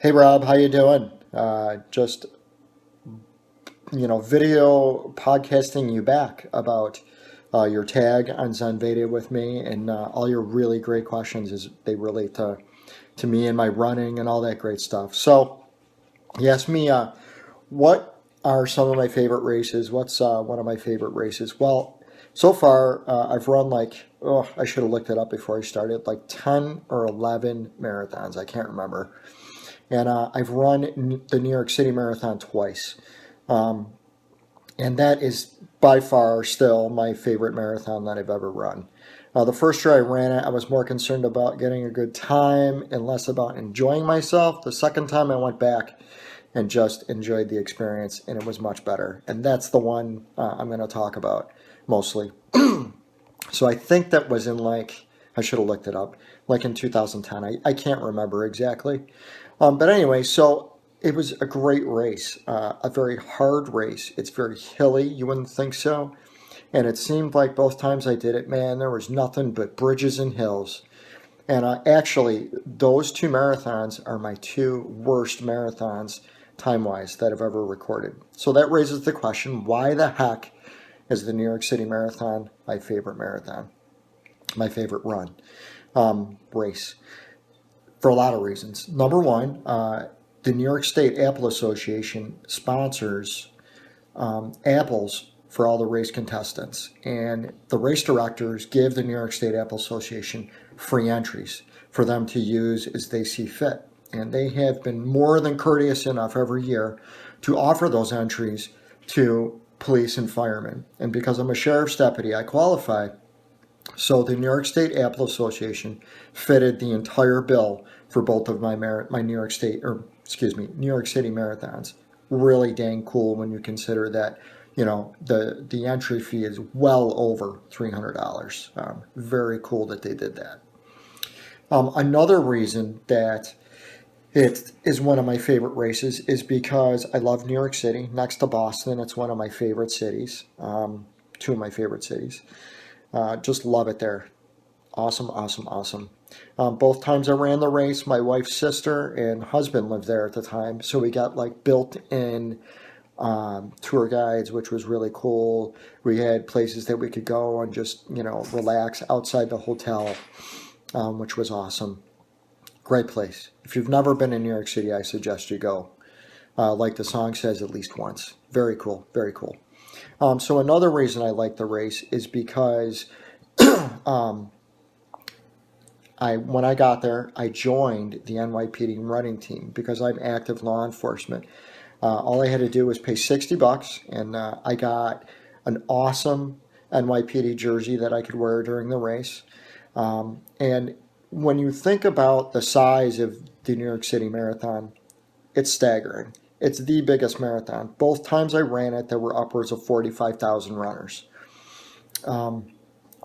Hey Rob, how you doing? Just video podcasting you back about your tag on Zenveda with me and all your really great questions as they relate to me and my running and all that great stuff. So he asked me, what are some of my favorite races? What's one of my favorite races? Well, so far I've run I should have looked it up before I started, like 10 or 11 marathons. I can't remember. And I've run the New York City Marathon twice. Um, and that is by far still my favorite marathon that I've ever run. The first year I ran it, I was more concerned about getting a good time and less about enjoying myself. The second time I went back and just enjoyed the experience, and it was much better. And that's the one I'm going to talk about mostly. So I think that was I should have looked it up, like in 2010. I can't remember exactly. But anyway, so it was a great race, a very hard race. It's very hilly, you wouldn't think so. And it seemed like both times I did it, man, there was nothing but bridges and hills. And actually, those two marathons are my two worst marathons time-wise that I've ever recorded. So that raises the question, why the heck is the New York City Marathon my favorite marathon, my favorite run, race? For a lot of reasons. Number one, the New York State Apple Association sponsors apples for all the race contestants. And the race directors give the New York State Apple Association free entries for them to use as they see fit. And they have been more than courteous enough every year to offer those entries to police and firemen. And because I'm a sheriff's deputy, I qualify. So the New York State Apple Association fitted the entire bill for both of my New York City marathons. Really dang cool when you consider that, the entry fee is well over $300. Very cool that they did that. Another reason that it is one of my favorite races is because I love New York City. Next to Boston, it's one of my favorite cities. Two of my favorite cities. Just love it there. Awesome, awesome, awesome. Both times I ran the race, my wife's sister and husband lived there at the time. So we got built-in tour guides, which was really cool. We had places that we could go and just, relax outside the hotel, which was awesome. Great place. If you've never been in New York City, I suggest you go. Like the song says, at least once. Very cool, very cool. So another reason I like the race is because when I got there, I joined the NYPD running team because I'm active law enforcement. All I had to do was pay $60, and I got an awesome NYPD jersey that I could wear during the race. And when you think about the size of the New York City Marathon, it's staggering. It's the biggest marathon. Both times I ran it, there were upwards of 45,000 runners.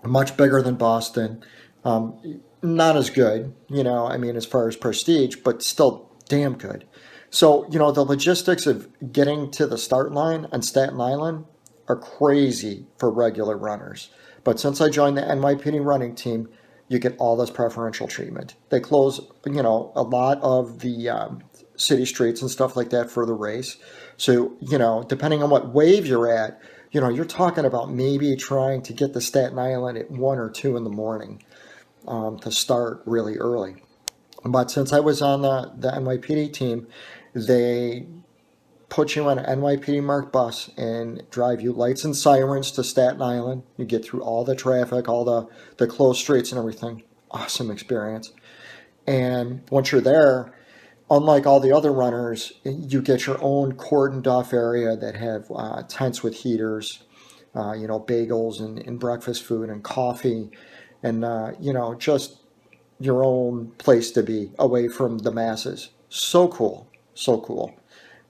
Much bigger than Boston. Not as good, as far as prestige, but still damn good. So, the logistics of getting to the start line on Staten Island are crazy for regular runners. But since I joined the NYPD running team, you get all this preferential treatment. They close, a lot of the city streets and stuff like that for the race. So, depending on what wave you're at, you're talking about maybe trying to get to Staten Island at 1 or 2 in the morning to start really early. But since I was on the NYPD team, they put you on an NYPD marked bus and drive you lights and sirens to Staten Island. You get through all the traffic, all the closed streets and everything. Awesome experience. And once you're there, unlike all the other runners, you get your own cordoned off area that have tents with heaters, bagels and breakfast food and coffee, and just your own place to be away from the masses. So cool, so cool.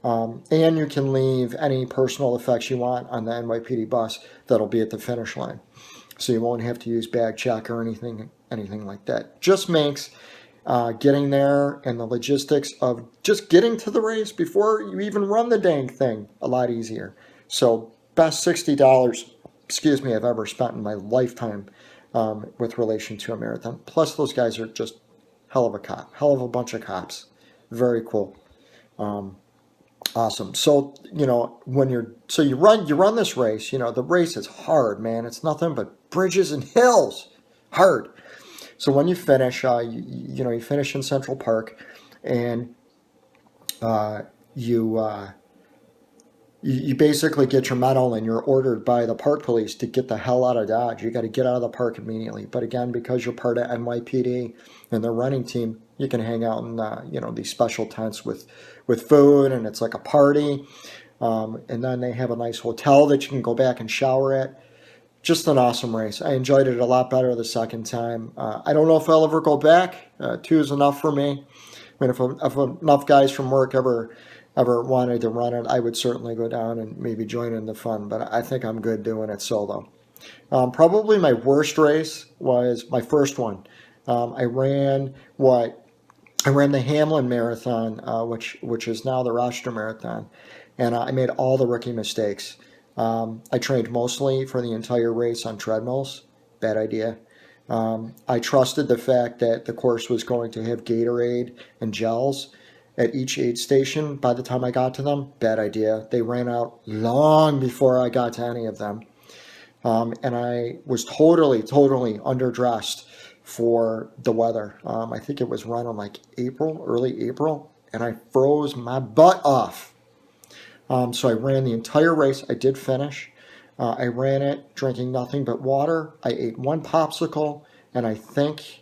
And you can leave any personal effects you want on the NYPD bus that'll be at the finish line. So you won't have to use bag check or anything like that. Just makes getting there and the logistics of just getting to the race before you even run the dang thing a lot easier. So best $60, I've ever spent in my lifetime with relation to a marathon. Plus those guys are just hell of a bunch of cops. Very cool. Awesome. So, when you run this race, the race is hard, man. It's nothing but bridges and hills. Hard. So when you finish, you finish in Central Park, and uh, you, uh, you basically get your medal, and you're ordered by the park police to get the hell out of Dodge. You got to get out of the park immediately. But again, because you're part of NYPD and the running team, you can hang out in these special tents with food, and it's like a party. And then they have a nice hotel that you can go back and shower at. Just an awesome race. I enjoyed it a lot better the second time. I don't know if I'll ever go back. Two is enough for me. I mean, if enough guys from work ever wanted to run it, I would certainly go down and maybe join in the fun. But I think I'm good doing it solo. Probably my worst race was my first one. I ran the Hamlin Marathon, which is now the Rochester Marathon, and I made all the rookie mistakes. I trained mostly for the entire race on treadmills. Bad idea. I trusted the fact that the course was going to have Gatorade and gels at each aid station by the time I got to them. Bad idea. They ran out long before I got to any of them. And I was totally underdressed for the weather. I think it was running like early April, and I froze my butt off. So I ran the entire race. I did finish. I ran it drinking nothing but water. I ate one popsicle, and I think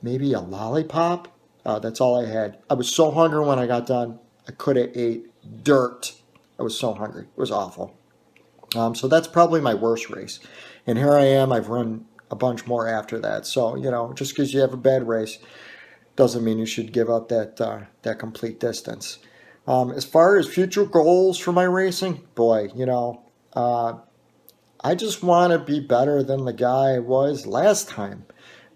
maybe a lollipop. That's all I had. I was so hungry when I got done. I could have ate dirt. I was so hungry. It was awful. So that's probably my worst race. And here I am. I've run a bunch more after that. So, just because you have a bad race doesn't mean you should give up that complete distance. As far as future goals for my racing, boy, I just want to be better than the guy I was last time.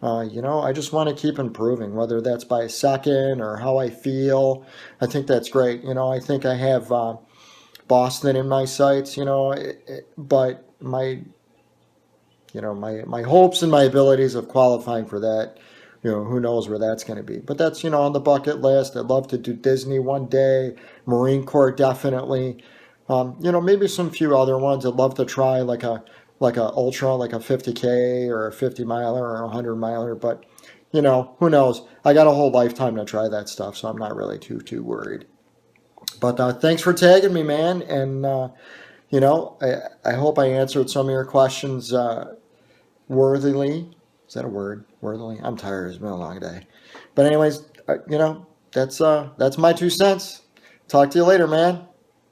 I just want to keep improving, whether that's by a second or how I feel. I think that's great. I think I have Boston in my sights, but my hopes and my abilities of qualifying for that, who knows where that's going to be. But that's, on the bucket list. I'd love to do Disney one day, Marine Corps definitely. Maybe some few other ones. I'd love to try like a ultra, like a 50K or a 50 miler or a 100 miler. But, who knows? I got a whole lifetime to try that stuff, so I'm not really too worried. But thanks for tagging me, man. And, I hope I answered some of your questions worthily. Is that a word? Worthily? I'm tired. It's been a long day. But anyways, that's my 2 cents. Talk to you later, man.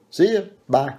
See you. Bye.